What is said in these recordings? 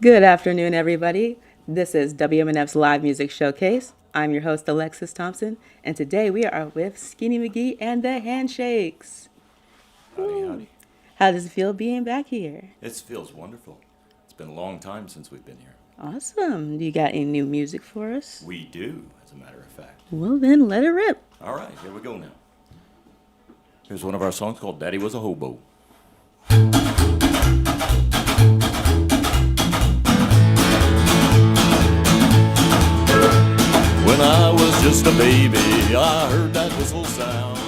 Good afternoon, everybody. This is WMNF's Live Music Showcase. I'm your host, Alexis Thompson, and today we are with Skinny McGee and the Handshakes. Howdy, howdy. How does it feel being back here? It feels wonderful. It's been a long time since we've been here. Awesome. Do you got any new music for us? We do, as a matter of fact. Well, then let it rip. All right, here we go now. Here's one of our songs called Daddy Was a Hobo. When I was just a baby, I heard that whistle sound.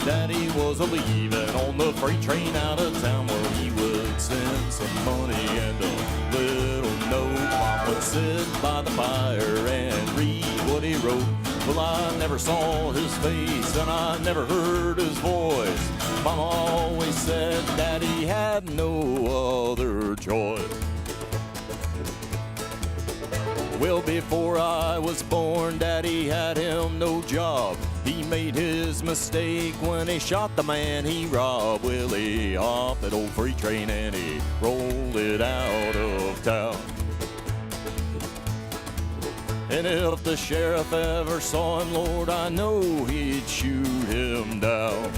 Daddy was a-leaving on the freight train out of town, where he would send some money and a little note. Mom would sit by the fire and read what he wrote. Well, I never saw his face and I never heard his voice. Mama always said Daddy had no other choice. Well, before I was born, Daddy had him no job. He made his mistake when he shot the man he robbed. Well, he hopped that old freight train and he rolled it out of town. And if the sheriff ever saw him, Lord, I know he'd shoot him down.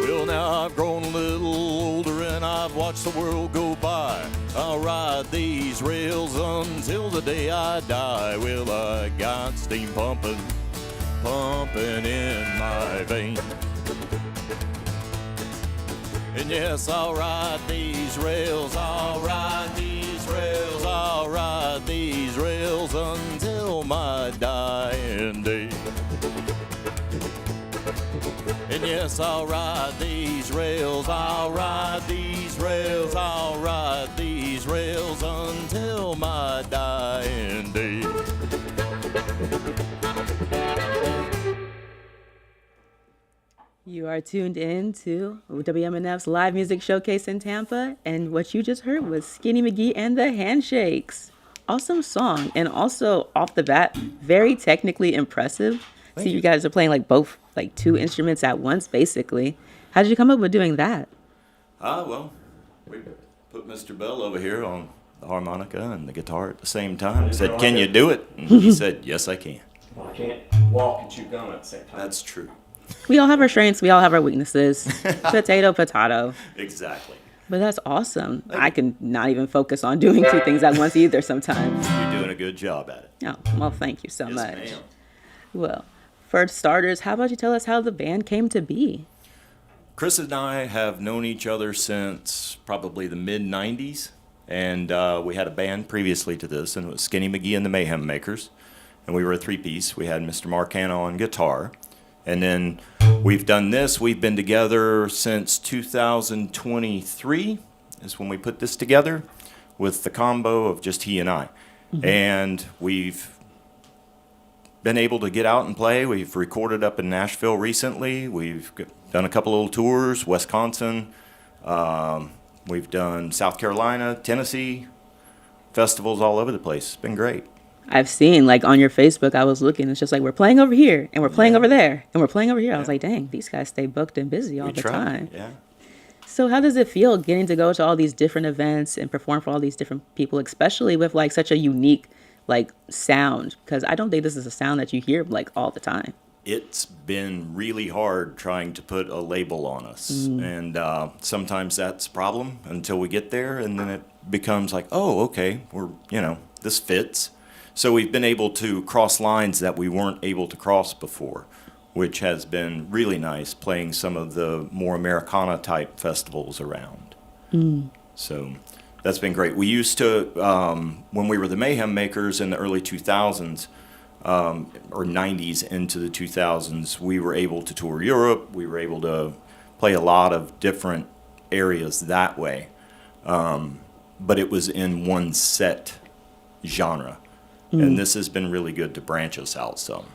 Well, now I've grown a little older and I've watched the world go by. I'll ride these rails until the day I die. Well, I got steam pumping in my veins. And yes, I'll ride these rails, I'll ride these rails, I'll ride these rails until my dying day. And yes, I'll ride these rails, I'll ride these rails, I'll ride these rails until my dying day. You are tuned in to WMNF's Live Music Showcase in Tampa, and what you just heard was Skinny McGee and the Handshakes. Awesome song, and also off the bat, very technically impressive. See, you guys are playing like two instruments at once, basically. How did you come up with doing that? Well, we put Mr. Bell over here on the harmonica and the guitar at the same time. Said, "Can you do it?" And he said, "Yes, I can." Well, I can't walk and chew gum at the same time. That's true. We all have our strengths. We all have our weaknesses. Potato, potato. Exactly. But that's awesome. I can not even focus on doing two things at once either sometimes. You're doing a good job at it. Oh, well, thank you so Yes, much. ma'am. Well, for starters, how about you tell us how the band came to be? Chris and I have known each other since probably the mid-'90s, and we had a band previously to this, and it was Skinny McGee and the Mayhem Makers, and we were a three-piece. We had Mr. Marcano on guitar, and then we've done this. We've been together since 2023 is when we put this together with the combo of just he and I, and we've been able to get out and play. We've recorded up in Nashville recently. We've done a couple little tours, Wisconsin. We've done South Carolina, Tennessee, festivals all over the place. It's been great. I've seen, like, on your Facebook, I was looking, it's just like, we're playing over here, and we're playing over there, and we're playing over here. I was like, dang, these guys stay booked and busy all We the try, time. yeah. So how does it feel getting to go to all these different events and perform for all these different people, especially with, like, such a unique, like, sound? Because I don't think this is a sound that you hear, like, all the time. It's been really hard trying to put a label on us, and sometimes that's a problem until we get there, and then it becomes like, oh, okay, this fits. So we've been able to cross lines that we weren't able to cross before, which has been really nice, playing some of the more Americana-type festivals around. So that's been great. We used to, when we were the Mayhem Makers in the early 2000s, or 90s into the 2000s, we were able to tour Europe. We were able to play a lot of different areas that way. but it was in one set genre. And this has been really good to branch us out some.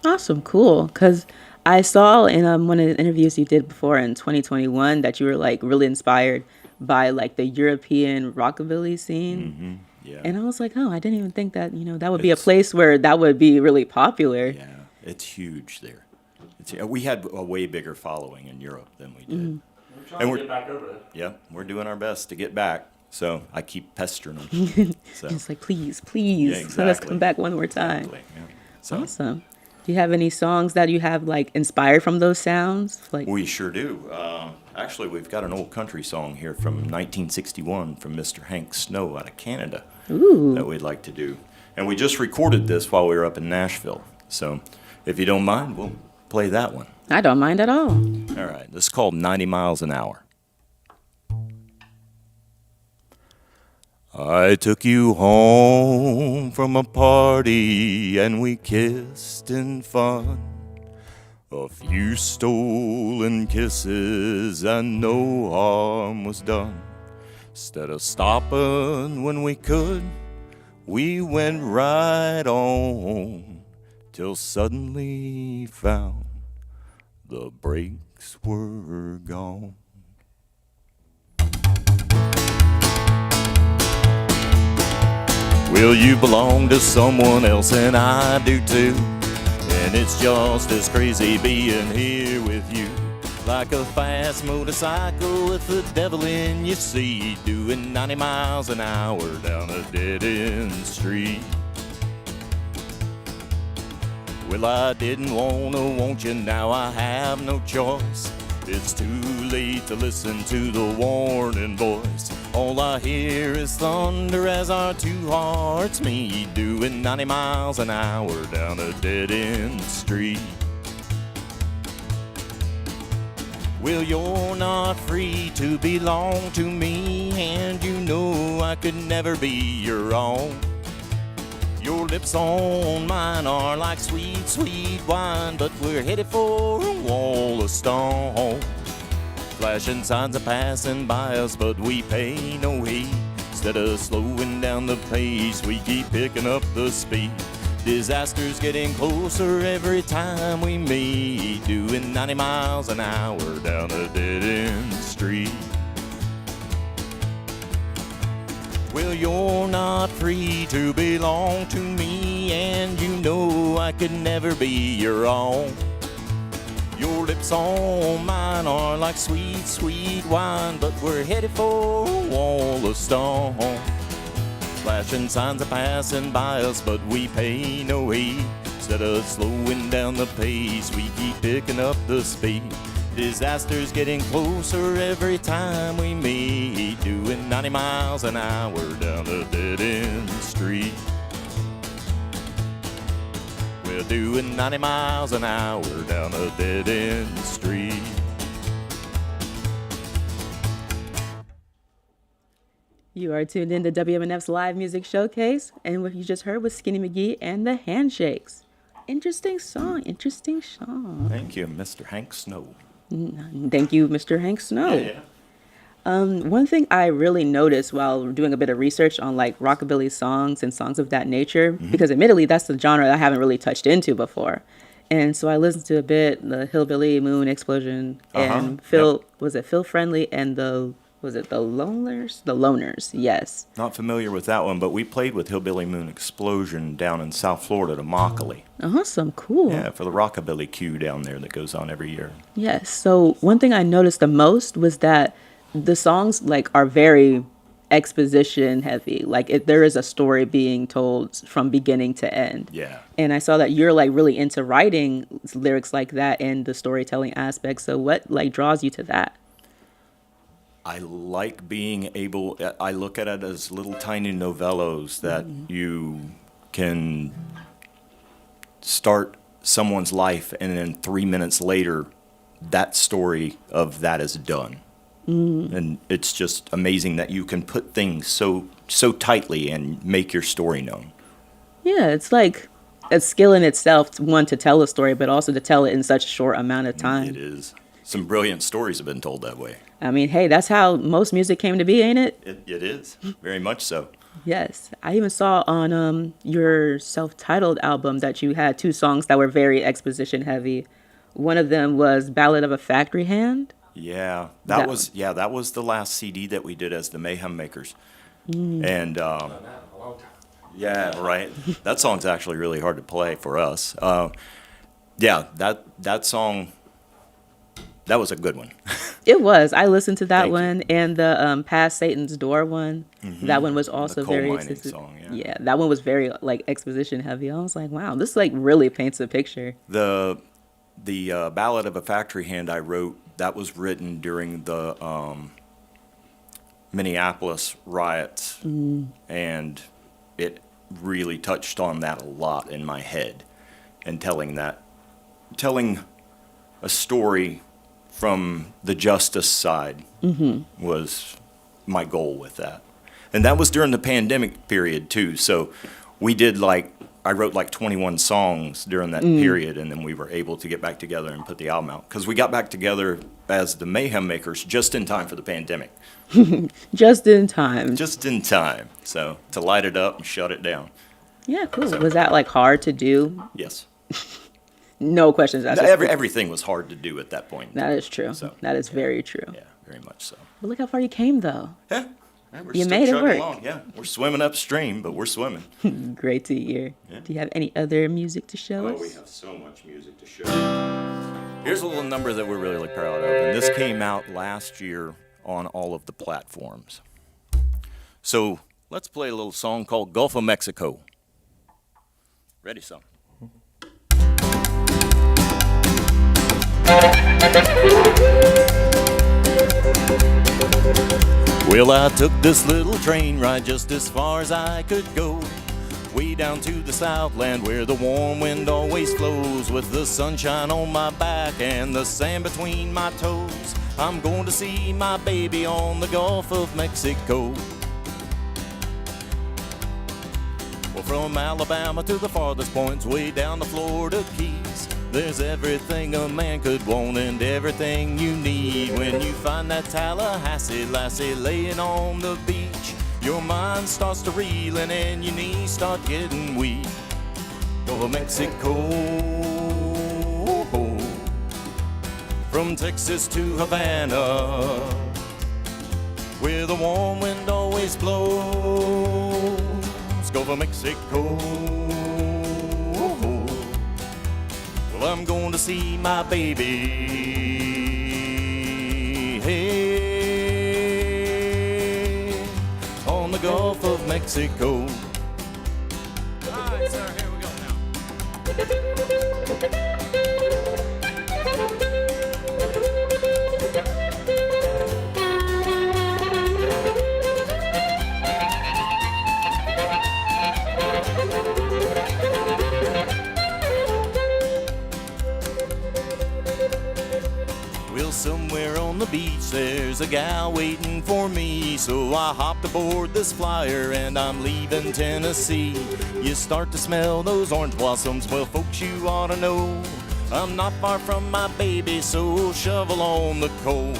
Awesome, cool. Because I saw in one of the interviews you did before in 2021 that you were like really inspired by like the European rockabilly scene. Yeah. And I was like, oh, I didn't even think that, that would be a It's- place where that would be really popular. Yeah, it's huge there. We had a way bigger following in Europe than we did. We're trying And to we're- get back over there. Yeah, we're doing our best to get back. So I keep pestering them. So, It's like, please, please, Yeah, let us exactly. come back one more time. exactly, yeah. So Awesome. Do you have any songs that you have like inspired from those sounds? Like, we sure do. Actually, we've got an old country song here from 1961 from Mr. Hank Snow out of Canada ooh, that we'd like to do. And we just recorded this while we were up in Nashville. So if you don't mind, we'll play that one. I don't mind at all. All right, this is called 90 Miles an Hour. I took you home from a party and we kissed in fun. A few stolen kisses and no harm was done. Instead of stopping when we could, we went right on till suddenly found the brakes were gone. Well, you belong to someone else and I do too. And it's just as crazy being here with you. Like a fast motorcycle with the devil in your seat, doing 90 miles an hour down a dead-end street. Well, I didn't want you, now I have no choice. It's too late to listen to the warning voice. All I hear is thunder as our two hearts meet, doing 90 miles an hour down a dead-end street. Well, you're not free to belong to me, and you know I could never be your own. Your lips on mine are like sweet, sweet wine, but we're headed for a wall of stone. Flashing signs are passing by us, but we pay no heed. Instead of slowing down the pace, we keep picking up the speed. Disaster's getting closer every time we meet, doing 90 miles an hour down a dead-end street. Well, you're not free to belong to me, and you know I could never be your own. Your lips on mine are like sweet, sweet wine, but we're headed for a wall of stone. Flashing signs are passing by us, but we pay no heed. Instead of slowing down the pace, we keep picking up the speed. Disaster's getting closer every time we meet, doing 90 miles an hour down a dead-end street. We're doing 90 miles an hour down a dead-end street. You are tuned in to WMNF's live music showcase, and what you just heard was Skinny McGee and the Handshakes. Interesting song, interesting song. Thank you, Mr. Hank Snow. Thank you, Mr. Hank Snow. Yeah. One thing I really noticed while doing a bit of research on like rockabilly songs and songs of that nature, because admittedly that's the genre that I haven't really touched into before. And so I listened to a bit, the Hillbilly Moon Explosion and Phil, was it Phil Friendly and the Loners? The Loners, yes. Not familiar with that one, but we played with Hillbilly Moon Explosion down in South Florida to Immokalee. Awesome, cool. Yeah, for the Rockabilly Q down there that goes on every year. Yes. So one thing I noticed the most was that the songs like are very exposition heavy. Like there is a story being told from beginning to end. Yeah. And I saw that you're like really into writing lyrics like that and the storytelling aspect. So what like draws you to that? I like being able, I look at it as little tiny novellos that you can start someone's life and then 3 minutes later, that story of that is done. And it's just amazing that you can put things so tightly and make your story known. Yeah, it's like a skill in itself, one to tell a story, but also to tell it in such a short amount of time. It is. some brilliant stories have been told that way. I mean, hey, that's how most music came to be, ain't it? It is, very much so. Yes. I even saw on your self-titled album that you had two songs that were very exposition heavy. One of them was Ballad of a Factory Hand. Yeah, That- that was the last CD that we did as the Mayhem Makers. And Done that in a long time. yeah, right. That song's actually really hard to play for us. Yeah, that song, that was a good one. It was. I listened to that Thank you. one and the Past Satan's Door one. That one was also coal very mining song, yeah. that one was very like exposition heavy. I was like, wow, this like really paints a picture. The Ballad of a Factory Hand I wrote, that was written during the Minneapolis riots, and it really touched on that a lot in my head, and telling a story from the justice side was my goal with that. And that was during the pandemic period too, so we did I wrote like 21 songs during that period, and then we were able to get back together and put the album out. Because we got back together as the Mayhem Makers just in time for the pandemic. Just in time. Just in time. So, to light it up and shut it down. Yeah, cool. Was that like hard to do? Yes. No questions asked. Everything was hard to do at that point. That is true. So. That is very true. Yeah, very much so. But look how far you came though. Yeah. We're You still made it chugging work. along. Yeah, we're swimming upstream, but we're swimming. Great to hear. Yeah. Do you have any other music to show us? Oh, we have so much music to show. Here's a little number that we're really proud of, and this came out last year on all of the platforms. So let's play a little song called Gulf of Mexico. Ready, son? Well, I took this little train ride just as far as I could go, way down to the Southland where the warm wind always flows, with the sunshine on my back and the sand between my toes. I'm going to see my baby on the Gulf of Mexico. Well, from Alabama to the farthest points, way down the Florida Keys, there's everything a man could want and everything you need. When you find that Tallahassee lassie laying on the beach, your mind starts to reeling and your knees start getting weak. Go to Mexico. From Texas to Havana, where the warm wind always blows. Go to Mexico. Well, I'm going to see my baby. Hey, on the Gulf of Mexico. All right, sir, here we go now. Well, somewhere on the beach there's a gal waiting for me, so I hopped aboard this flyer and I'm leaving Tennessee. You start to smell those orange blossoms, well folks, you ought to know I'm not far from my baby, so shovel on the coal.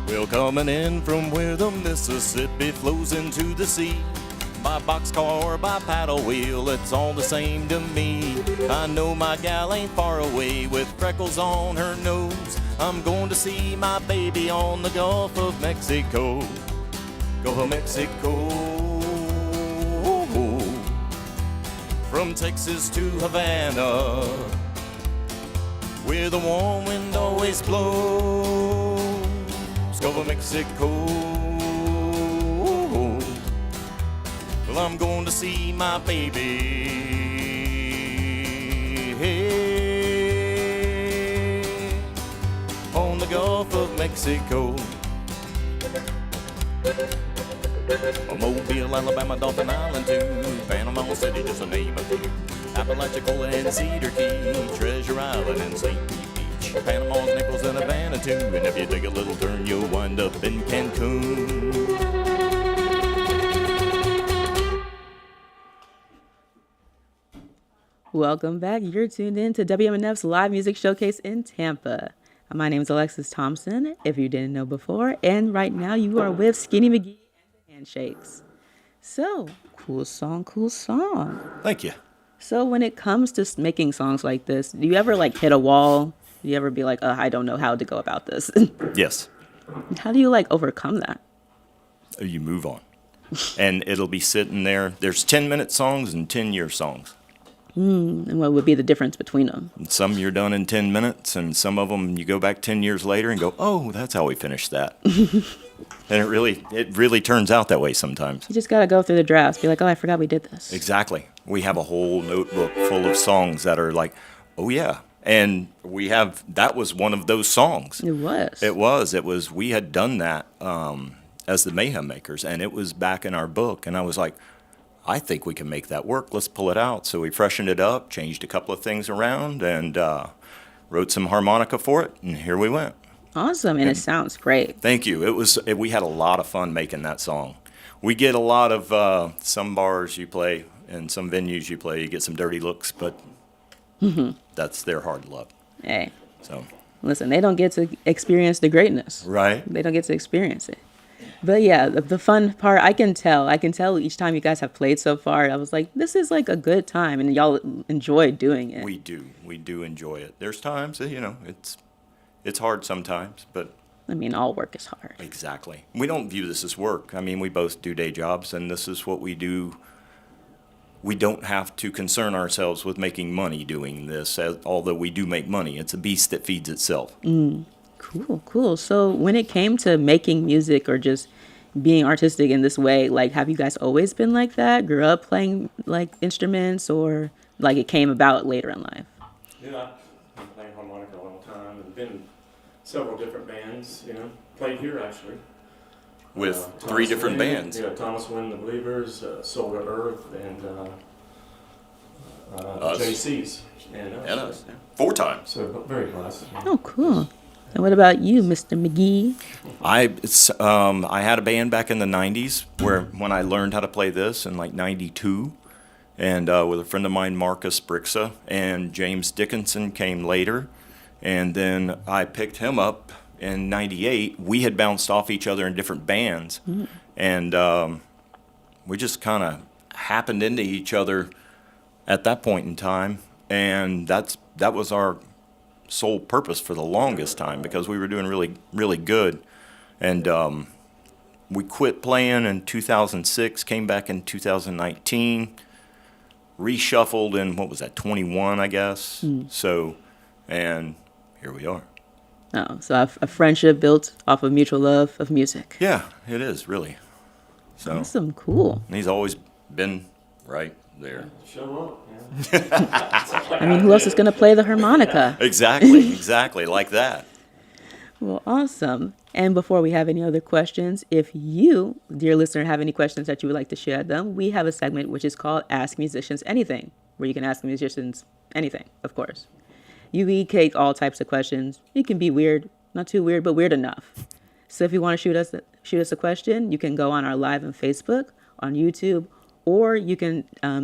Well, coming in from where the Mississippi flows into the sea, by boxcar or by paddle wheel, it's all the same to me. I know my gal ain't far away with freckles on her nose. I'm going to see my baby on the Gulf of Mexico. Gulf of Mexico. From Texas to Havana, where the warm wind always blows. Gulf of Mexico. Well, I'm going to see my baby. Hey, on the Gulf of Mexico. Mobile, Alabama, Dolphin Island too. Panama City, just a name of few. Apalachicola and Cedar Key, Treasure Island and St. Pete Beach. Panama's Nichols and Havana too. And if you take a little turn, you'll wind up in Cancun. Welcome back. You're tuned in to WMNF's live music showcase in Tampa. My name is Alexis Thompson, if you didn't know before, and right now you are with Skinny McGee and the Handshakes. So, cool song, cool song. Thank you. So, when it comes to making songs like this, do you ever like hit a wall? Do you ever be like, I don't know how to go about this? Yes. How do you like overcome that? You move on. And it'll be sitting there. There's 10-minute songs and 10-year songs. And what would be the difference between them? And some you're done in 10 minutes, and some of them you go back 10 years later and go, oh, that's how we finished that. And it really turns out that way sometimes. You just got to go through the drafts, be like, I forgot we did this. Exactly. We have a whole notebook full of songs that are like, oh, yeah. And that was one of those songs. It was. It was, we had done that as the Mayhem Makers, and it was back in our book. And I was like, I think we can make that work. Let's pull it out. So we freshened it up, changed a couple of things around, and wrote some harmonica for it, and here we went. Awesome, and it sounds great. Thank you. We had a lot of fun making that song. We get a lot of some bars you play and some venues you play, you get some dirty looks, but that's their hard luck. Hey, So, listen, they don't get to experience the greatness. right? They don't get to experience it. But yeah, the fun part, I can tell each time you guys have played so far, I was like, this is like a good time, and y'all enjoy doing it. We do enjoy it. There's times, it's hard sometimes, but I mean, all work is hard. exactly. We don't view this as work. I mean, we both do day jobs, and this is what we do. We don't have to concern ourselves with making money doing this, although we do make money. It's a beast that feeds itself. Cool. So when it came to making music or just being artistic in this way, like, have you guys always been like that? Grew up playing like instruments, or like it came about later in life? Yeah, I've been playing harmonica a long time and been in several different bands, played here actually. With Thomas three different Wynn, bands. Yeah, Thomas Wynn, the Believers, Solar Earth, and Us. JC's. And And us. 4 times. So very blessed. Oh, cool. And what about you, Mr. McGee? I had a band back in the 90s when I learned how to play this in like 92, and with a friend of mine, Marcus Brixa, and James Dickinson came later, and then I picked him up in 98. We had bounced off each other in different bands, and we just kind of happened into each other at that point in time, and that was our sole purpose for the longest time, because we were doing really, really good. And we quit playing in 2006, came back in 2019, reshuffled in, 21, I guess. So, and here we are. Oh, so a friendship built off of mutual love of music. Yeah, it is, really. So, Awesome, cool. and he's always been right there. Show up, I mean, who else is going to play the harmonica? Exactly, like that. Well, awesome. And before we have any other questions, if you, dear listener, have any questions that you would like to share them, we have a segment which is called Ask Musicians Anything, where you can ask musicians anything, of course. You can take all types of questions. It can be weird, not too weird, but weird enough. So if you want to shoot us a question, you can go on our live on Facebook, on YouTube, or you can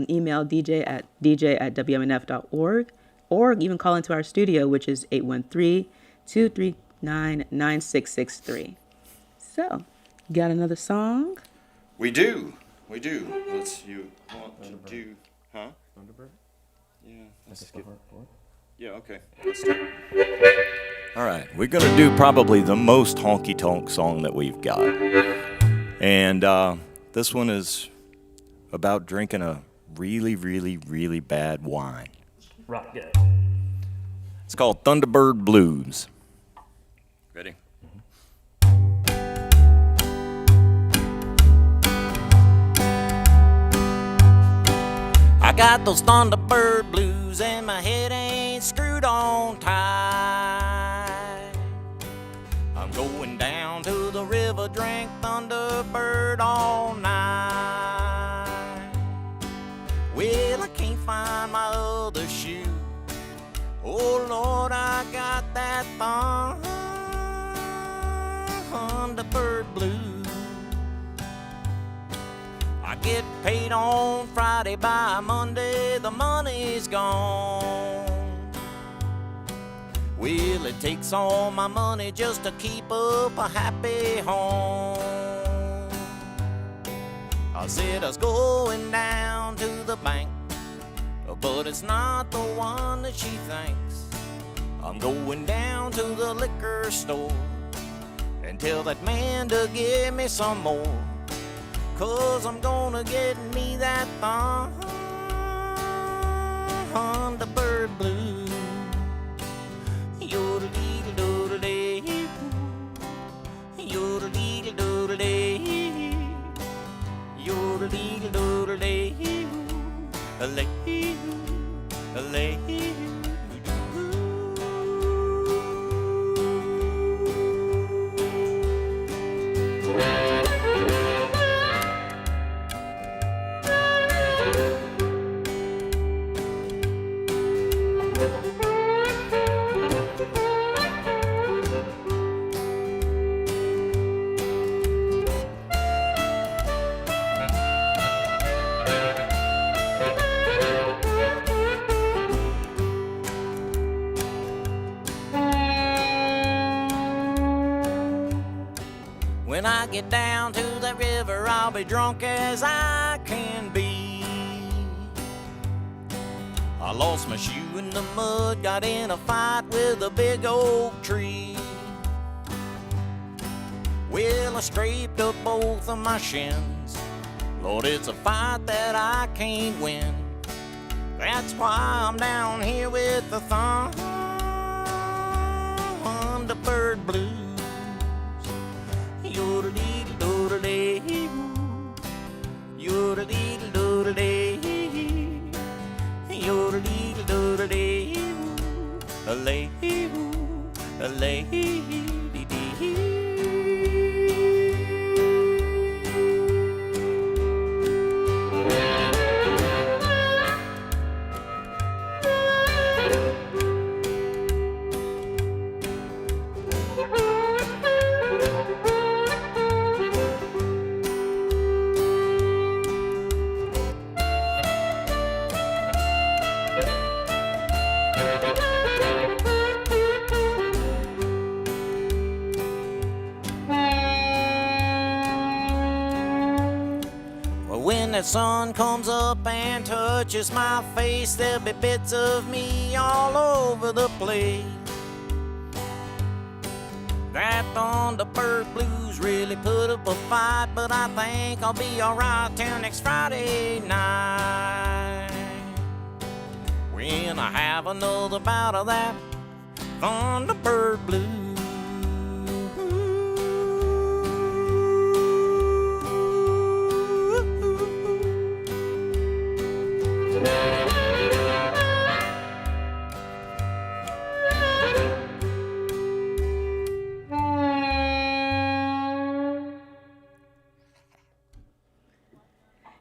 email dj@wmnf.org, or even call into our studio, which is 813-239-9663. So, got another song? We do. You want to do, huh? Thunderbird? Yeah, let's skip. Yeah, okay. Let's do it. All right, we're going to do probably the most honky-tonk song that we've got. And this one is about drinking a really, really, really bad wine. Right, yeah. It's called Thunderbird Blues. Ready? I got those Thunderbird blues and my head ain't screwed on tight. I'm going down to the river, drink Thunderbird all night. Well, I can't find my other shoe. Oh Lord, I got that Thunderbird blues. I get Paid on Friday, by Monday the money's gone. Well, it takes all my money just to keep up a happy home. I said I was going down to the bank, but it's not the one that she thinks. I'm going down to the liquor store and tell that man to give me some more, 'cause I'm gonna get me that Thunderbird Blue. Yodelee-doodle-dee, yodelee-doodle-dee, yodelee-doodle-dee, a-lay-oo. When I get down to the river, I'll be drunk as I can be. I lost my shoe in the mud, got in a fight with a big oak tree. Well, I scraped up both of my shins. Lord, it's a fight that I can't win. That's why I'm down here with the Thunderbird Blues. Yodelee-doodle-dee, yodelee-doodle-dee, yodelee-doodle-dee, a-lay-oo, a-lay-dee-dee. When the sun comes up and touches my face, there'll be bits of me all over the place. That Thunderbird Blues really put up a fight, but I think I'll be alright till next Friday night, when I have another bout of that Thunderbird Blues.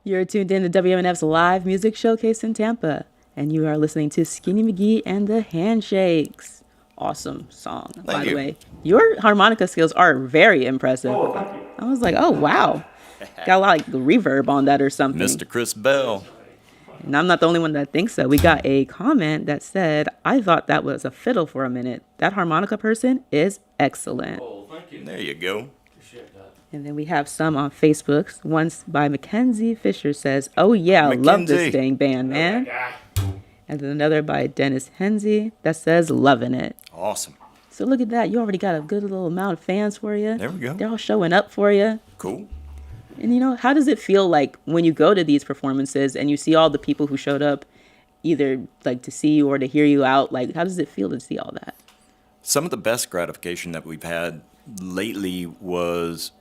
You're tuned in to WMNF's live music showcase in Tampa, and you are listening to Skinny McGee and the Handshakes. Awesome song, by the way. Your harmonica skills are very impressive. Oh, thank you. I was like, oh, wow. Got a lot of reverb on that or something. Mr. Chris Bell. And I'm not the only one that thinks so. We got a comment that said, I thought that was a fiddle for a minute. That harmonica person is excellent. Oh, thank you. There you go. Appreciate that. And then we have some on Facebook. Once by Mackenzie Fisher says, oh yeah, love this Mackenzie. dang band, man. Yeah. And then another by Dennis Henze that says, loving it. Awesome. So look at that. You already got a good little amount of fans for you. There we go. They're all showing up for you. Cool. And you know, how does it feel like when you go to these performances and you see all the people who showed up either like to see you or to hear you out? Like, how does it feel to see all that? Some of the best gratification that we've had lately was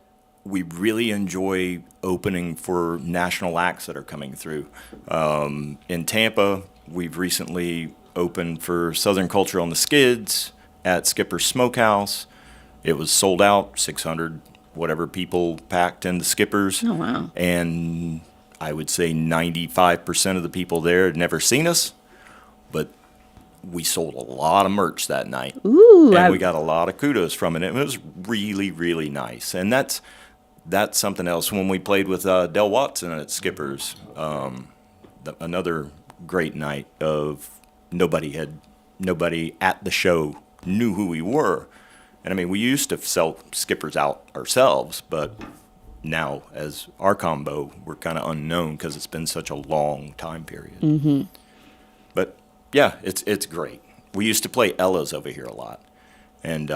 we really enjoy opening for national acts that are coming through. In Tampa, we've recently opened for Southern Culture on the Skids at Skipper's Smokehouse. It was sold out, 600 whatever people packed in the Skippers. Oh, wow. And I would say 95% of the people there had never seen us, but we sold a lot of merch that night. Ooh. And we got a lot of kudos from it. It was really, really nice. And that's that's something else. When we played with Del Watson at Skipper's, another great night of nobody at the show knew who we were. And I mean, we used to sell Skippers out ourselves, but now as our combo, we're kind of unknown because it's been such a long time period. Mm-hmm. But yeah, it's great. We used to play Ella's over here a lot, and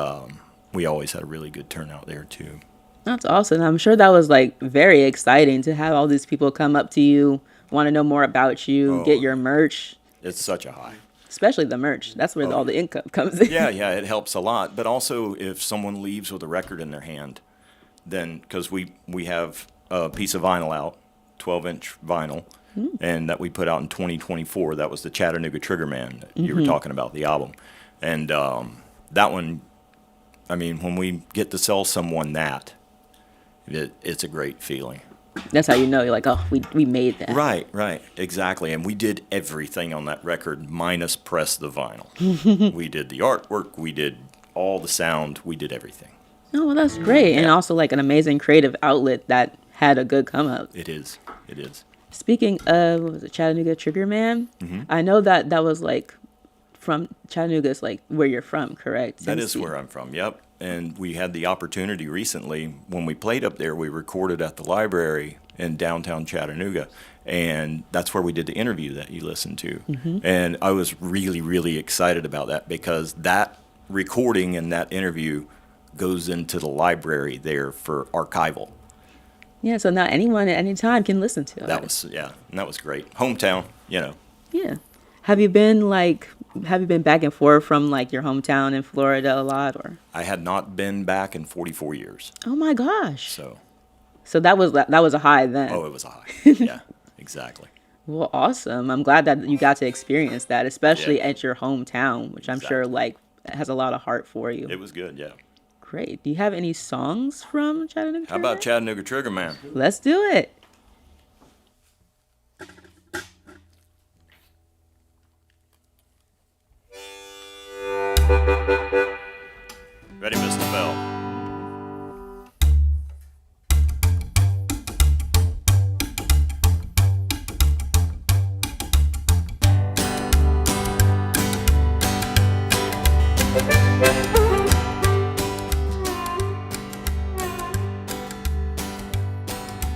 we always had a really good turnout there too. That's awesome. I'm sure that was like very exciting to have all these people come up to you, want to know more about you, get your merch. It's such a high. Especially the merch. That's where all the income comes in. Yeah, it helps a lot. But also, if someone leaves with a record in their hand, then, because we have a piece of vinyl out, 12-inch vinyl, and that we put out in 2024. That was the Chattanooga Trigger Man that you were talking about, the album. And that one, I mean, when we get to sell someone that, it's a great feeling. That's how you know. You're like, oh, we made that. Right, exactly. And we did everything on that record minus press the vinyl. We did the artwork, we did all the sound, we did everything. Oh, well, that's great. And also like an amazing creative outlet that had a good come up. It is. Speaking of, what was it, Chattanooga Trigger Man? I know that was like from Chattanooga's like where you're from, correct? That is where I'm from, yep. And we had the opportunity recently, when we played up there, we recorded at the library in downtown Chattanooga. And that's where we did the interview that you listened to. And I was really, really excited about that because that recording and that interview goes into the library there for archival. Yeah, so now anyone at any time can listen to it. That was great. Hometown, you know. Yeah. Have you been back and forth from like your hometown in Florida a lot, or? I had not been back in 44 years. Oh my gosh. So that was a high then. Oh, it was a high. Yeah, exactly. Well, awesome. I'm glad that you got to experience that, especially at your hometown, which I'm sure like has a lot of heart for you. It was good, yeah. Great. Do you have any songs from Chattanooga Trigger How about Man? Chattanooga Trigger Man? Let's do it. Ready, Mr. Bell?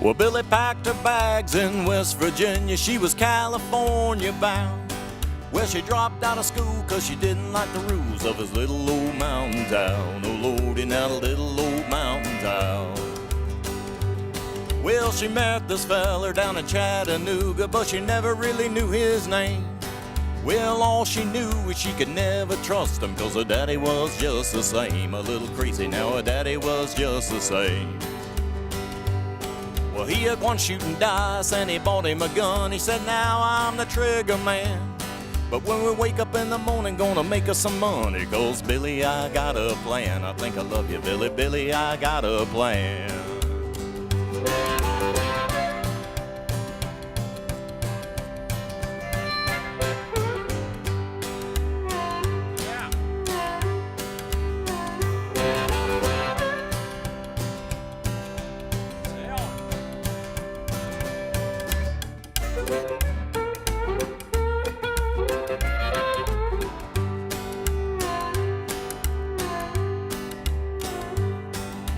Well, Billy packed her bags in West Virginia. She was California bound. Well, she dropped out of school 'cause she didn't like the rules of his little old mountain town. Oh, Lordy, now the little old mountain town. Well, she met this feller down in Chattanooga, but she never really knew his name. Well, all she knew is she could never trust him 'cause her daddy was just the same. A little crazy now, her daddy was just the same. Well, he had one shooting dice and he bought him a gun. He said, now I'm the trigger man. But when we wake up in the morning, gonna make us some money. 'Cause Billy, I got a plan. I think I love you, Billy. Billy, I got a plan.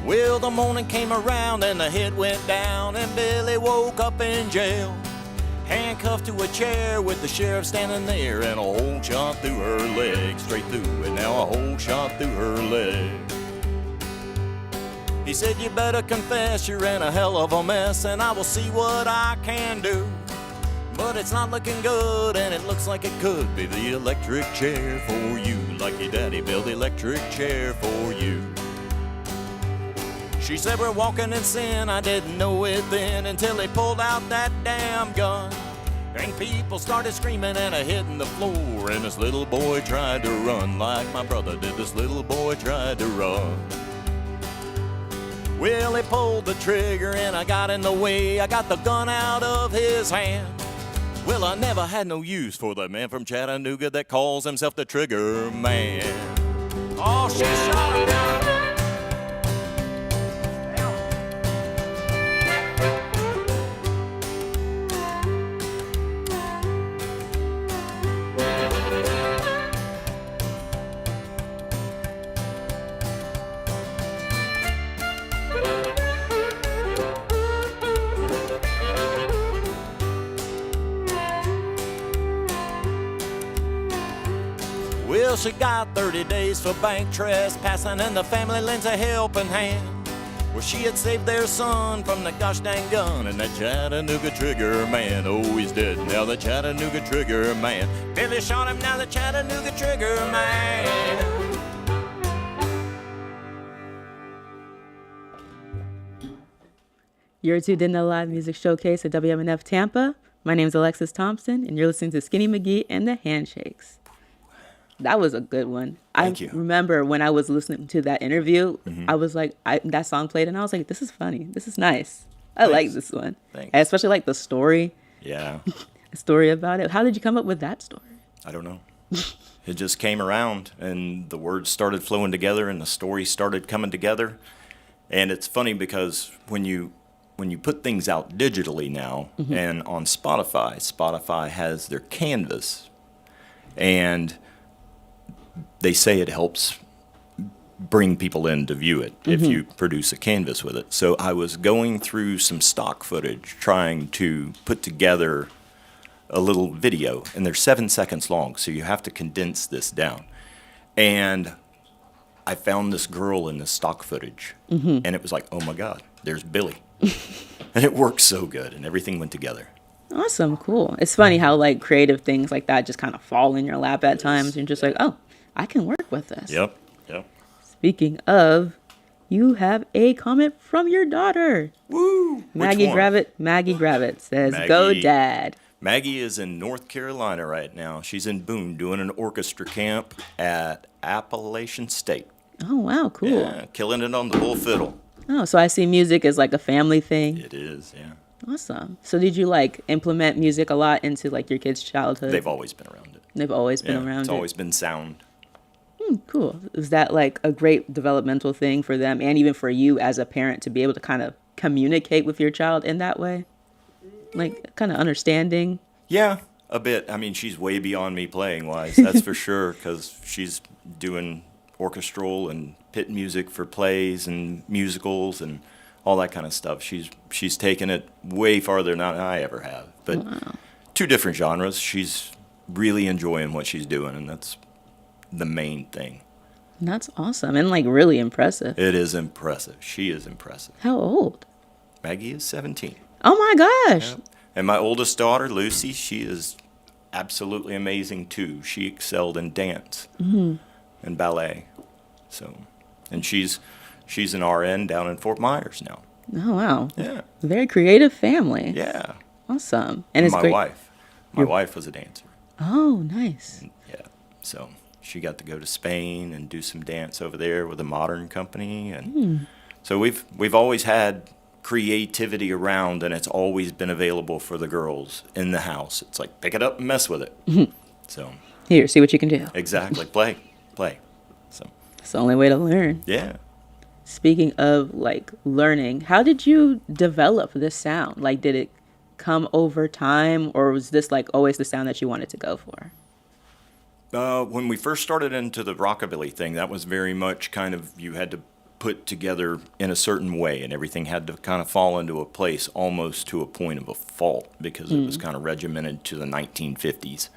Well, the morning came around and the hit went down and Billy woke up in jail, handcuffed to a chair with the sheriff standing there, and a hole shot through her leg, straight through, and now a hole shot through her leg. He said, you better confess you're in a hell of a mess and I will see what I can do. But it's not looking good and it looks like it could be the electric chair for you, like your daddy built the electric chair for you. She said, we're walking in sin, I didn't know it then until he pulled out that damn gun. And people started screaming and hitting the floor, and this little boy tried to run like my brother did. This little boy tried to run. Well, he pulled the trigger and I got in the way. I got the gun out of his hand. Well, I never had no use for the man from Chattanooga that calls himself the Trigger Man. Oh, she shot him down. Well, she got 30 days for bank trespassing, and the family lends a helping hand. Well, she had saved their son from the gosh dang gun, and that Chattanooga trigger man, oh, he's dead now, the Chattanooga trigger man. Billy shot him, now the Chattanooga trigger man. You're tuned in to the live music showcase at WMNF Tampa. My name is Alexis Thompson, and you're listening to Skinny McGee and the Handshakes. That was a good one. Thank you. Remember when I was listening to that interview, I was like, that song played, and I was like, this is funny. This is nice. I like this one. Thanks. I especially like the story. Yeah. The story about it. How did you come up with that story? I don't know. It just came around, and the words started flowing together, and the story started coming together. And it's funny because when you put things out digitally now, and on Spotify has their canvas, and they say it helps bring people in to view it if you produce a canvas with it. So I was going through some stock footage trying to put together a little video, and they're 7 seconds long, so you have to condense this down. And I found this girl in the stock footage, and it was like, oh my God, there's Billy. And it worked so good, and everything went together. Awesome, cool. It's funny how like creative things like that just kind of fall in your lap at times. You're just like, oh, I can work with this. Yep. Speaking of, you have a comment from your daughter. Woo! Maggie Which one? Gravett says, "Go, Maggie. Dad." Maggie is in North Carolina right now. She's in Boone doing an orchestra camp at Appalachian State. Oh wow, cool. Yeah, killing it on the bull fiddle. Oh, so I see music as like a family thing. It is, yeah. Awesome. So did you like implement music a lot into like your kids' childhood? They've always been around it. They've always been Yeah, around it's it. always been sound. Cool. Is that like a great developmental thing for them and even for you as a parent to be able to kind of communicate with your child in that way? Like kind of understanding? Yeah, a bit. I mean, she's way beyond me playing wise, that's for sure, because she's doing orchestral and pit music for plays and musicals and all that kind of stuff. She's taken it way farther than I ever have. But two different genres. She's really enjoying what she's doing, and that's the main thing. That's awesome and like really impressive. It is impressive. She is impressive. How old? Maggie is 17. Oh my gosh. Yep. And my oldest daughter, Lucy, she is absolutely amazing too. She excelled in dance and ballet. So, and she's an RN down in Fort Myers now. Oh wow. Yeah. Very creative family. Yeah. Awesome. And it's my great. wife. My wife was a dancer. Oh, nice. Yeah. So she got to go to Spain and do some dance over there with a modern company, and so we've always had creativity around, and it's always been available for the girls in the house. It's like pick it up and mess with it. So Here, see what you can do. exactly, play. So It's the only way to learn. yeah. Speaking of like learning, how did you develop this sound? Like, did it come over time, or was this like always the sound that you wanted to go for? When we first started into the rockabilly thing, that was very much kind of you had to put together in a certain way, and everything had to kind of fall into a place almost to a point of a fault because it was kind of regimented to the 1950s.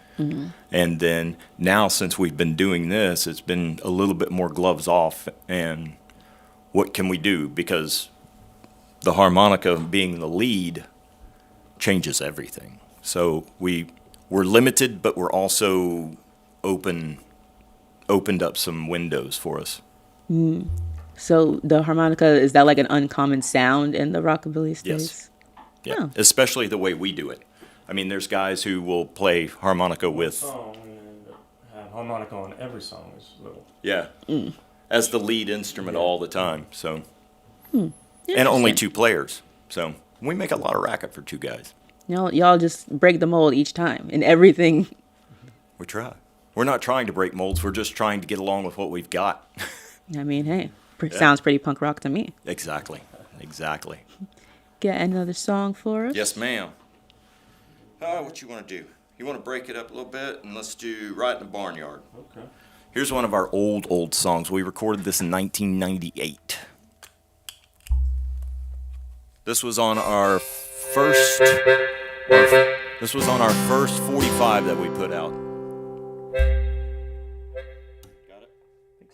And then now, since we've been doing this, it's been a little bit more gloves off, and what can we do? Because the harmonica being the lead changes everything. So we're limited, but we're also opened up some windows for us. So the harmonica, is that like an uncommon sound in the rockabilly space? Yes. Yeah, Oh. especially the way we do it. I mean, there's guys who will play harmonica with, Song and have harmonica on every song is little. yeah, as the lead instrument all the time. So, and only two players. So we make a lot of racket for two guys. Y'all just break the mold each time and everything. We try. We're not trying to break molds. We're just trying to get along with what we've got. I mean, hey, sounds pretty punk rock to me. Exactly. Get another song for us? Yes, ma'am. What you want to do? You want to break it up a little bit, and let's do Right in the Barnyard. Okay. Here's one of our old songs. We recorded this in 1998. This was on our first 45 that we put out.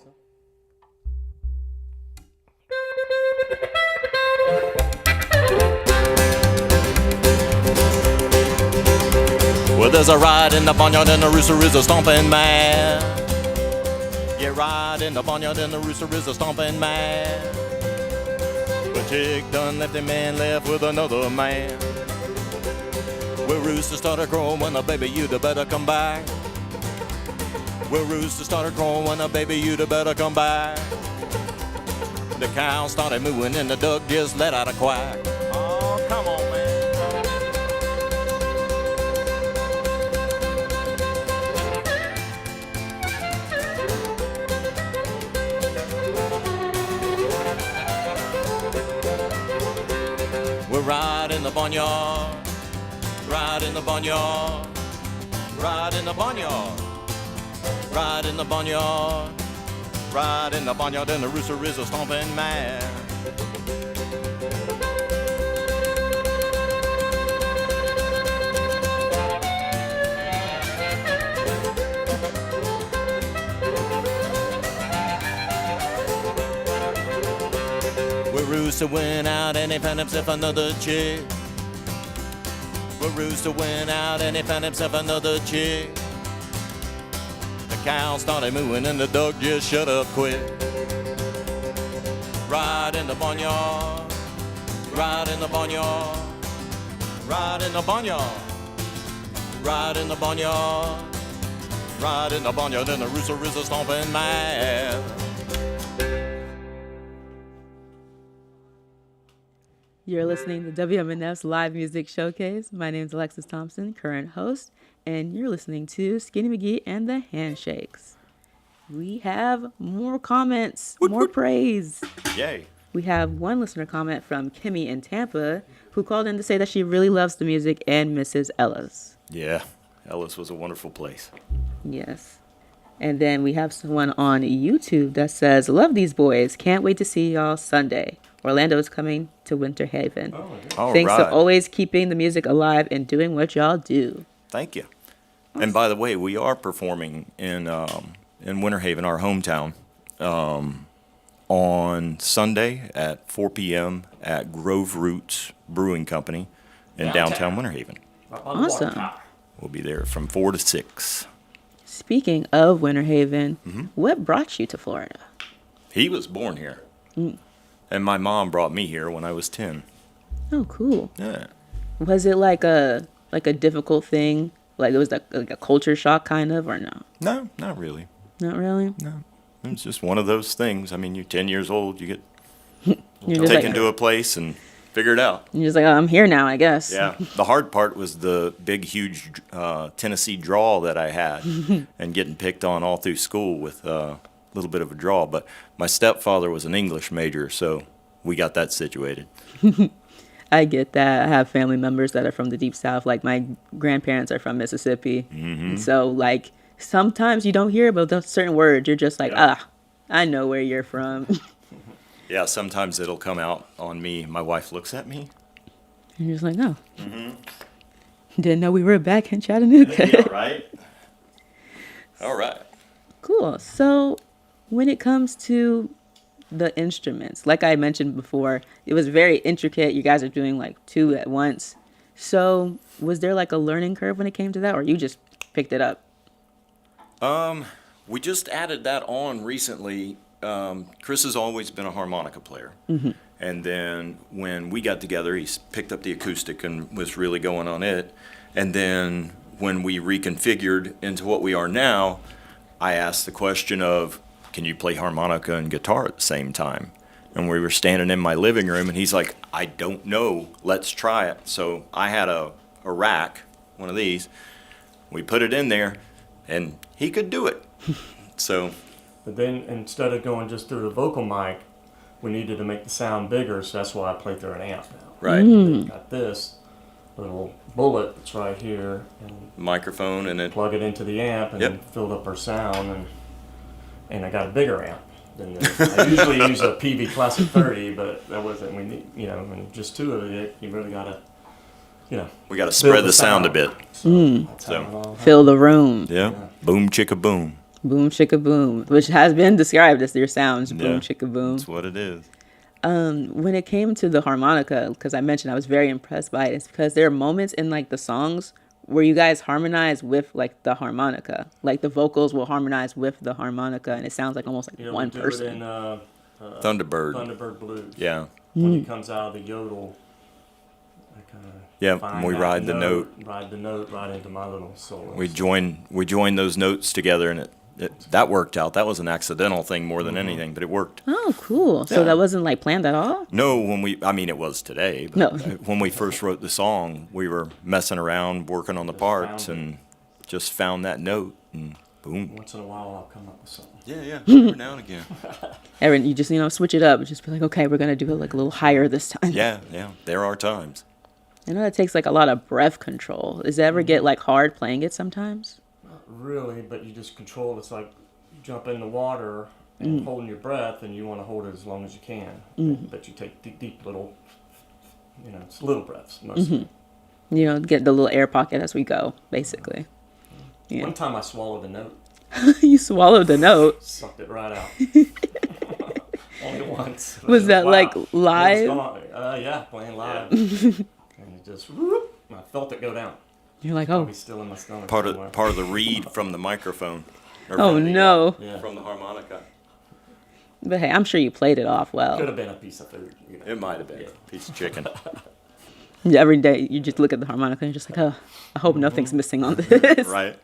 so. Well, there's a ride in the barnyard and the rooster is a stomping mad. Yeah, ride in the barnyard and the rooster is a stomping mad. The chick done left him and left with another man. Well, rooster started crowing when the baby you'd better come back. Well, rooster started crowing when the baby you'd better come back. The cow started mooing and the duck just let out a quack. Oh, come on, man. We're right in the barnyard, right in the barnyard, right in the barnyard, right in the barnyard, right in the barnyard, and the rooster is a stomping mad. Well, rooster went out and he found himself another chick. Well, rooster went out and he found himself another chick. The cow started mooing and the dog just shut up quick. Right in the barnyard, right in the barnyard, right in the barnyard, right in the barnyard, right in the barnyard, and the rooster is a stomping mad. You're listening to WMNF's Live Music Showcase. My name is Alexis Thompson, current host, and you're listening to Skinny McGee and the Handshakes. We have more comments, more praise. Yay. We have one listener comment from Kimmy in Tampa who called in to say that she really loves the music and misses Ellis. Yeah, Ellis was a wonderful place. Yes. And then we have someone on YouTube that says, love these boys. Can't wait to see y'all Sunday. Orlando is coming to Winter Haven. All Thanks right. for always keeping the music alive and doing what y'all do. Thank you. And by the way, we are performing in Winter Haven, our hometown, on Sunday at 4 p.m. at Grove Roots Brewing Company in downtown Winter Haven. Awesome. We'll be there from 4 to 6. Speaking of Winter Haven, what brought you to Florida? He was born here. And my mom brought me here when I was 10. Oh, cool. Yeah. Was it like a difficult thing? Like it was like a culture shock kind of, or no? No, not really. Not really? No. It's just one of those things. I mean, you're 10 years old, you get You're just taken like, to a place and figure it out. you're just like, oh, I'm here now, I guess. Yeah. The hard part was the big, huge Tennessee drawl that I had and getting picked on all through school with a little bit of a drawl. But my stepfather was an English major, so we got that situated. I get that. I have family members that are from the Deep South. Like my grandparents are from Mississippi. And so like sometimes you don't hear about those certain words. You're just like, I know where you're from. Yeah, sometimes it'll come out on me. My wife looks at me. And you're just like, no. Didn't know we were back in Chattanooga. Yeah, right? All right. Cool. So when it comes to the instruments, like I mentioned before, it was very intricate. You guys are doing like 2 at once. So was there like a learning curve when it came to that, or you just picked it up? We just added that on recently. Chris has always been a harmonica player. And then when we got together, he picked up the acoustic and was really going on it. And then when we reconfigured into what we are now, I asked the question of, can you play harmonica and guitar at the same time? And we were standing in my living room, and he's like, I don't know. Let's try it. So I had a rack, one of these. We put it in there, and he could do it. So, But then instead of going just through the vocal mic, we needed to make the sound bigger, so that's why I play through an amp now. right, Got this little bullet that's right here, and microphone, and then plug it into the amp, and then filled up our sound, and I got a bigger amp than this. I usually use a PV Classic 30, but that wasn't. We need, and just 2 of it, you really gotta, we got to spread the sound a bit. So that's how So. it all Fill the room. Yeah, boom chicka boom. Boom chicka boom, which has been described as their sounds. Boom Yeah. chicka boom. That's what it is. When it came to the harmonica, because I mentioned I was very impressed by it, it's because there are moments in like the songs where you guys harmonize with like the harmonica, like the vocals will harmonize with the harmonica, and it sounds like almost like You know, one we do person. it in Thunderbird. Thunderbird Blues. Yeah. When he comes out of the yodel, I kind of Yeah, find we that ride the note. Ride the note right into my little solo. We join those notes together, and that worked out. That was an accidental thing more than anything, but it worked. Oh, cool. So Yeah. that wasn't like planned at all? No, I mean, it was today. But No. When we first wrote the song, we were messing around, working on the parts, found it. and just found that note, and boom. Once in a while, I'll come up with something. Yeah, every now and again. Erin, you just, switch it up. Just be like, okay, we're going to do it like a little higher this time. Yeah, there are times. I know that takes like a lot of breath control. Does it ever get like hard playing it sometimes? Not really, but you just control. It's like you jump in the water and holding your breath, and you want to hold it as long as you can. But you take deep little, it's little breaths mostly. Get the little air pocket as we go, basically. Yeah. One time I swallowed a note, You swallowed the note. sucked it right out. Only once. Was that, like, It was live? gone. Yeah, playing live. And it just, whoop, I felt it go down. You're like, oh, Probably still in my stomach Part somewhere. of the reed from the microphone. Or oh from the, no. Yeah. From the harmonica. But hey, I'm sure you played it off Could well. have been a piece of food. It might have been Yeah. a piece of chicken. Every day you just look at the harmonica and you're just like, oh, I hope nothing's missing on this. Right?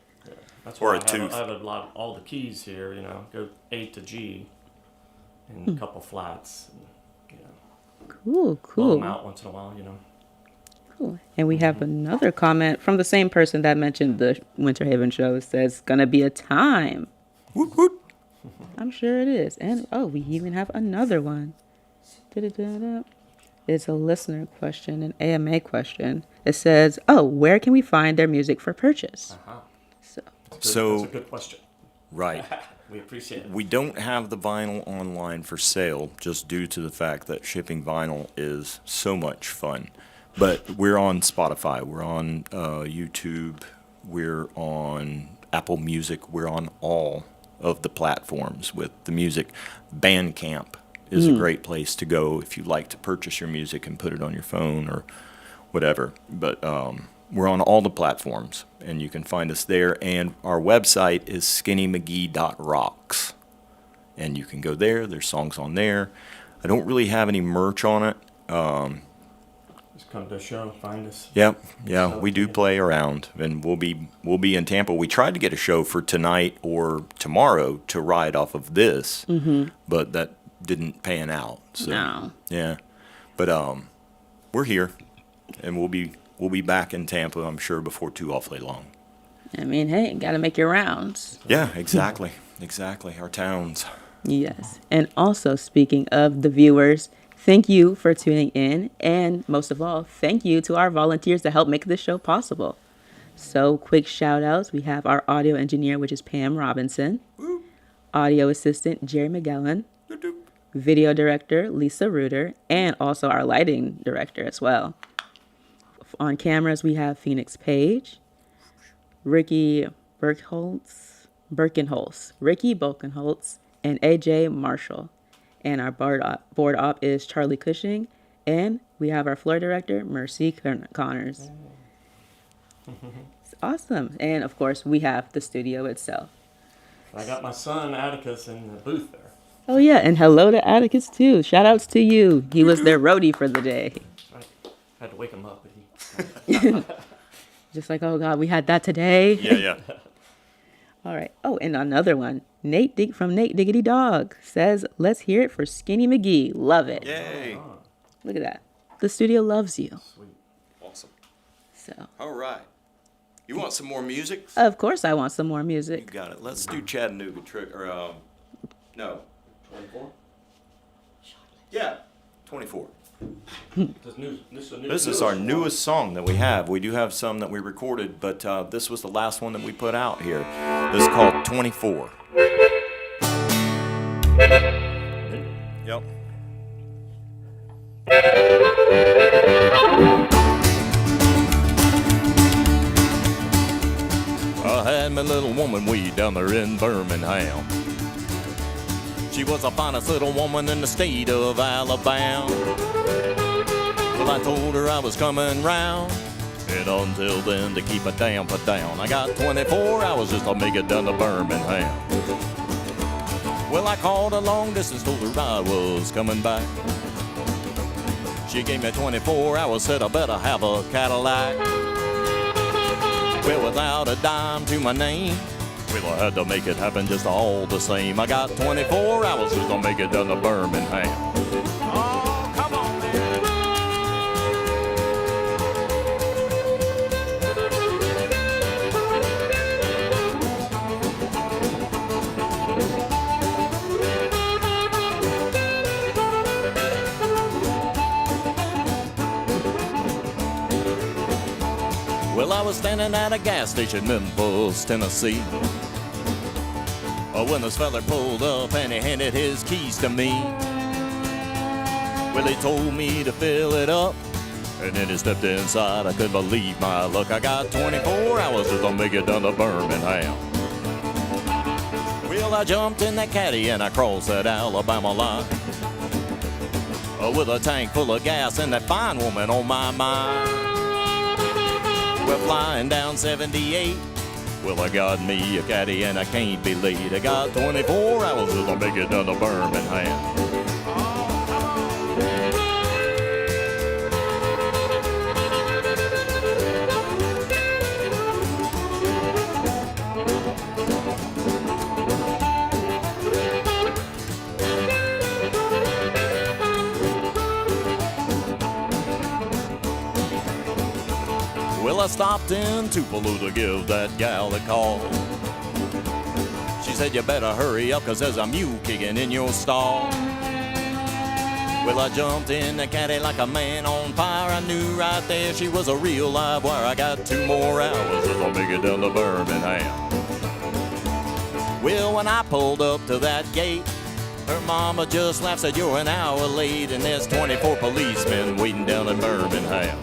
That's Or why a tooth. I have a lot, all the keys here, go A to G, and a couple flats, and, Cool, blow them cool. out once in a while, Cool. And we have another comment from the same person that mentioned the Winter Haven show. It says, gonna be a time. Woot, woot. I'm sure it is. And we even have another one. Da-da-da-da. It's a listener question, an AMA question. It says, where can we find their music for purchase? Uh-huh. So, That's a good question. Right. We appreciate it. We don't have the vinyl online for sale just due to the fact that shipping vinyl is so much fun. But we're on Spotify, we're on YouTube, we're on Apple Music, we're on all of the platforms with the music. Bandcamp is a great place to go if you like to purchase your music and put it on your phone or whatever. But we're on all the platforms, and you can find us there. And our website is skinnymcgee.rocks. And you can go there. There's songs on there. I don't really have any merch on it. Just come to the show, find us. Yeah, we do play around, and we'll be in Tampa. We tried to get a show for tonight or tomorrow to ride off of this, but that didn't pan out. So, No. Yeah, but we're here, and we'll be back in Tampa, I'm sure, before too awfully long. I mean, hey, gotta make your rounds. Yeah, exactly. Our towns. Yes. And also, speaking of the viewers, thank you for tuning in. And most of all, thank you to our volunteers to help make this show possible. So, quick shout outs. We have our audio engineer, which is Pam Robinson, audio assistant, Jerry McGowan, video director, Lisa Reuter, and also our lighting director as well. On cameras, we have Phoenix Page, Ricky Birkenholtz, Ricky Bolkenholtz, and AJ Marshall. And our board op is Charlie Cushing. And we have our floor director, Mercy Connors. It's awesome. And of course, we have the studio itself. I got my son Atticus in the booth there. Oh, yeah. And hello to Atticus, too. Shout outs to you. He was their roadie for the day. I had to wake him up, but he. Just like, oh, God, we had that today. Yeah. All right. Oh, and another one. Nate from Nate Diggity Dog says, let's hear it for Skinny McGee. Love it. Yay. Look at that. The studio loves you. Sweet. Awesome. So, All right. You want some more music? of course, I want some more You music. got it. Let's do Chattanooga trick or no. 24? Yeah, 24. This This is our newest song that we have. We do have some that we recorded, but this was the last one that we put out here. This is called 24. Yep. I had my little woman way down there in Birmingham. She was the finest little woman in the state of Alabama. Well, I told her I was coming round, and until then, to keep a damper down, I got 24 hours just to make it down to Birmingham. Well, I called a long distance, told her I was coming back. She gave me 24 hours, said I better have a Cadillac. Well, without a dime to my name, well, I had to make it happen just all the same. I got 24 hours just to make it down to Birmingham. Oh, come on, man. Well, I was standing at a gas station, Memphis, Tennessee, when this fella pulled up and he handed his keys to me. Well, he told me to fill it up, and then he stepped inside. I couldn't believe my luck. I got 24 hours just to make it down to Birmingham. Well, I jumped in that caddy and I crossed that Alabama line, with a tank full of gas and that fine woman on my mind. We're flying down 78. Well, I got me a caddy and I can't be late. I got 24 hours just to make it down to Birmingham. Well, I stopped in Tupelo to give that gal a call. She said, you better hurry up, 'cause there's a mule kicking in your stall. Well, I jumped in the caddy like a man on fire. I knew right there she was a real live wire. I got 2 more hours as I'll make it down to Birmingham. Well, when I pulled up to that gate, her mama just laughed, said, you're an hour late, and there's 24 policemen waiting down in Birmingham.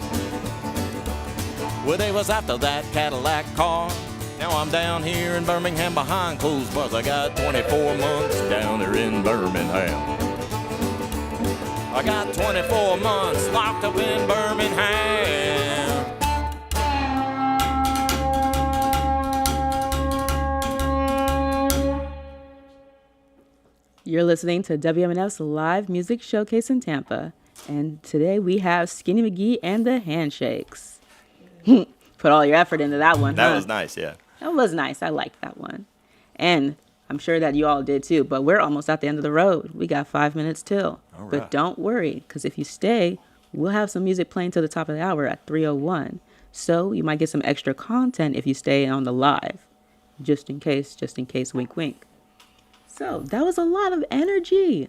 Well, they was after that Cadillac car. Now I'm down here in Birmingham behind closed bars. I got 24 months down there in Birmingham. I got 24 months locked up in Birmingham. You're listening to WMNF's live music showcase in Tampa. And today we have Skinny McGee and the Handshakes. Put all your effort into that one. That was nice, yeah. That was nice. I liked that one. And I'm sure that you all did too, but we're almost at the end of the road. We got 5 minutes till. All right. But don't worry, because if you stay, we'll have some music playing till the top of the hour at 3:01. So you might get some extra content if you stay on the live. Just in case, wink, wink. So that was a lot of energy.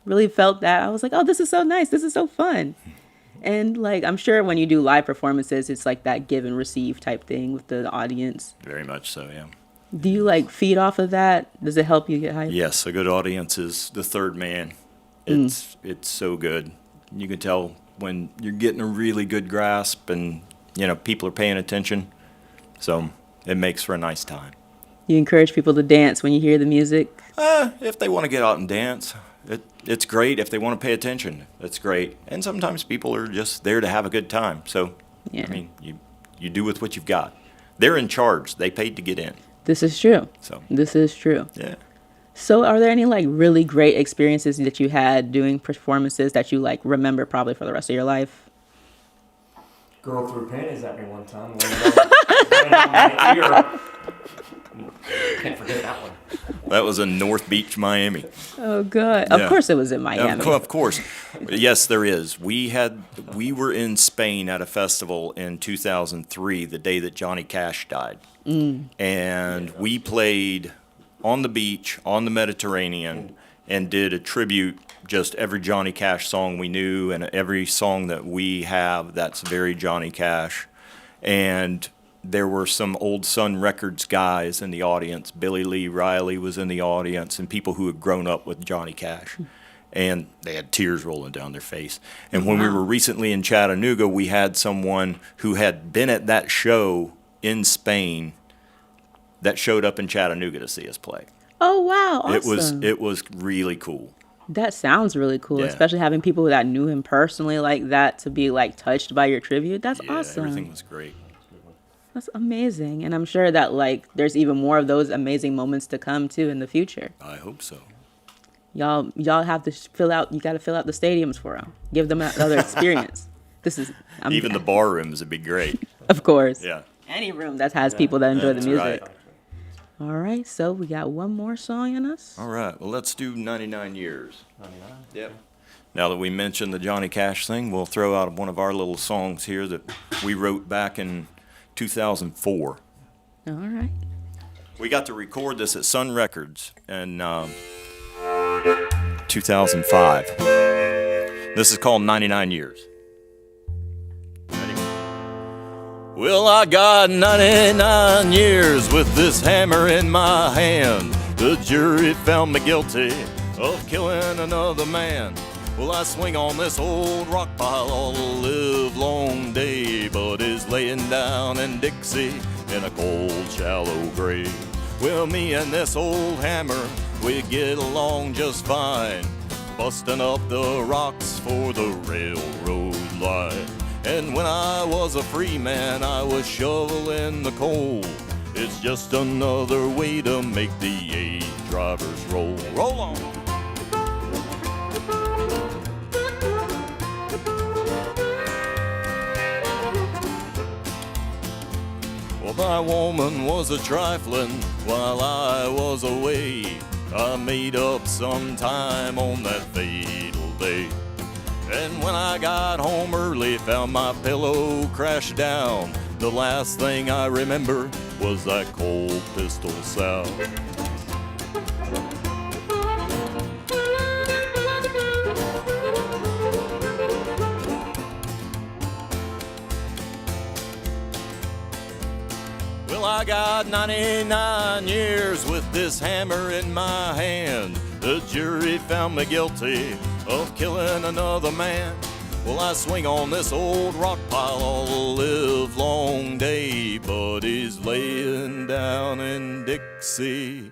Really felt that. I was like, oh, this is so nice. This is so fun. And like, I'm sure when you do live performances, it's like that give and receive type thing with the audience. Very much so, yeah. Do you like feed off of that? Does it help you get hyped? Yes, a good audience is the third man. It's so good. You can tell when you're getting a really good grasp and, people are paying attention. So it makes for a nice time. You encourage people to dance when you hear the music? If they want to get out and dance, it's great. If they want to pay attention, that's great. And sometimes people are just there to have a good time. So, Yeah. I mean, you do with what you've got. They're in charge. They paid to get in. This is true. This is true. Yeah. So are there any like really great experiences that you had doing performances that you like remember probably for the rest of your life? Girl threw panties at me one time. Landed on my ear. Can't forget that one. That was in North Beach, Miami. Oh, good. Yeah. Of course it was in Miami. Of course. Yes, there is. We were in Spain at a festival in 2003, the day that Johnny Cash died. And we played on the beach, on the Mediterranean, and did a tribute, just every Johnny Cash song we knew and every song that we have that's very Johnny Cash. And there were some Old Sun Records guys in the audience. Billy Lee Riley was in the audience, and people who had grown up with Johnny Cash. And they had tears rolling down their face. And when we were recently in Chattanooga, we had someone who had been at that show in Spain that showed up in Chattanooga to see us play. Oh wow, awesome. It was really cool. That sounds really cool, Yeah. especially having people that knew him personally like that to be like touched by your tribute. That's Yeah, awesome. everything was great. That's amazing. And I'm sure that like there's even more of those amazing moments to come too in the future. I hope so. Y'all have to you got to fill out the stadiums for them. Give them another experience. Even the bar rooms would be great. Of course. Yeah. Any room that has people that enjoy the That's music. right. All right, so we got one more song in us. All right. Well, let's do 99 years. 99. Yep. Now that we mentioned the Johnny Cash thing, we'll throw out one of our little songs here that we wrote back in 2004. All right. We got to record this at Sun Records in 2005. This is called 99 Years. Ready? Well, I got 99 years with this hammer in my hand. The jury found me guilty of killing another man. Well, I swing on this old rock pile all the live long day, but is laying down in Dixie in a cold, shallow grave. Well, me and this old hammer, we get along just fine, busting up the rocks for the railroad line. And when I was a free man, I was shoveling the coal. It's just another way to make the 8 drivers roll. Roll on! Well, my woman was a trifling while I was away. I made up some time on that fatal day. And when I got home early, found my pillow crashed down. The last thing I remember was that cold pistol sound. Well, I got 99 years with this hammer in my hand. The jury found me guilty of killing another man. Well, I swing on this old rock pile all the live long day, but he's laying down in Dixie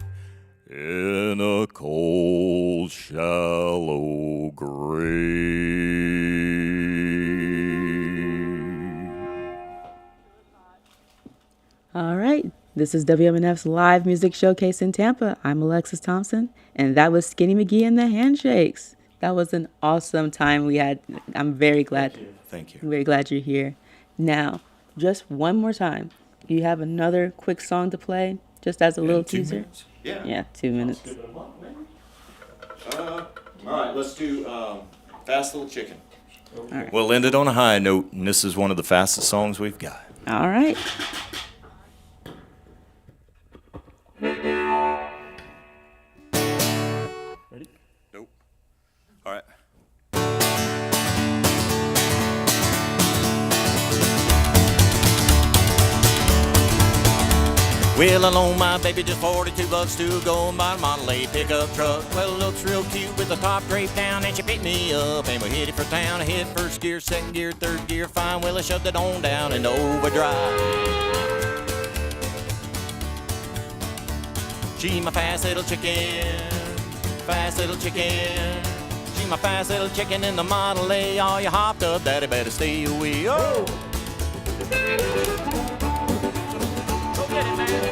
in a cold, shallow grave. All right. This is WMNF's live music showcase in Tampa. I'm Alexis Thompson, and that was Skinny McGee and the Handshakes. That was an awesome time we had. I'm very glad. Thank you. I'm very glad you're here. Now, just one more time. Do you have another quick song to play, just as a little 2 teaser? minutes? Yeah. Yeah, 2 minutes. All right, let's do Fast Little Chicken. All right. We'll end it on a high note, and this is one of the fastest songs we've got. All right. Ready? Nope. All right. Well, I loaned my baby just $42 to go and buy a Model A pickup truck. Well, it looks real cute with the top draped down, and she picked me up, and we hit it for town. I hit first gear, second gear, third gear, fine. Well, I shoved it on down into overdrive. She my fast little chicken, fast little chicken. She my fast little chicken in the Model A. All you hopped up, daddy better stay away. Oh! Go get it, man.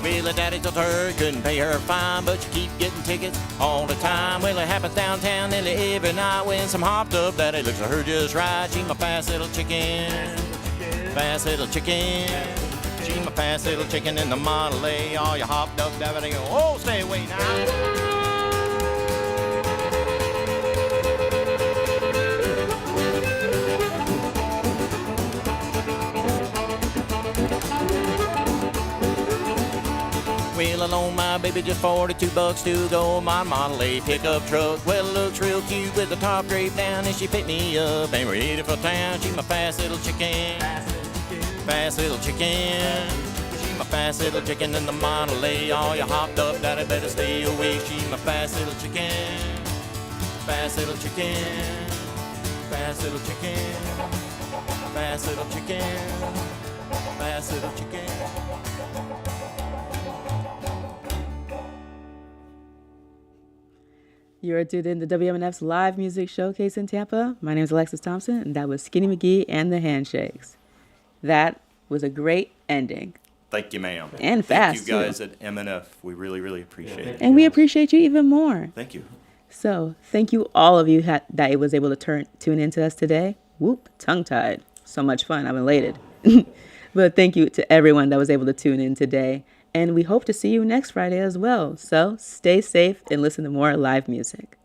Well, the daddy told her couldn't pay her fine, but you keep getting tickets all the time. Well, it happens downtown nearly every night when some hopped up daddy looks at her just right. She my fast little chicken, fast little chicken. She my fast little chicken in the Model A. All you hopped up daddy go, oh, stay away now. Well, I loaned my baby just $42 to go my Model A pickup truck. Well, it looks real cute with the top draped down, and she picked me up and we're headed for town. She's my fast little chicken, fast little chicken. She's my fast little chicken in the Monterey. All you hopped up, daddy better stay away. She my fast little chicken, fast little chicken, fast little chicken, fast little chicken, fast little chicken. You are tuned in to WMNF's live music showcase in Tampa. My name is Alexis Thompson, and that was Skinny McGee and the Handshakes. That was a great ending. Thank you, ma'am. And fast, Thank you guys at MNF. We really, really appreciate it. And we appreciate you even more. Thank you. So, thank you all of you that was able to tune in to us today. Whoop, tongue-tied. So much fun. I'm elated. But thank you to everyone that was able to tune in today. And we hope to see you next Friday as well. So, stay safe and listen to more live music.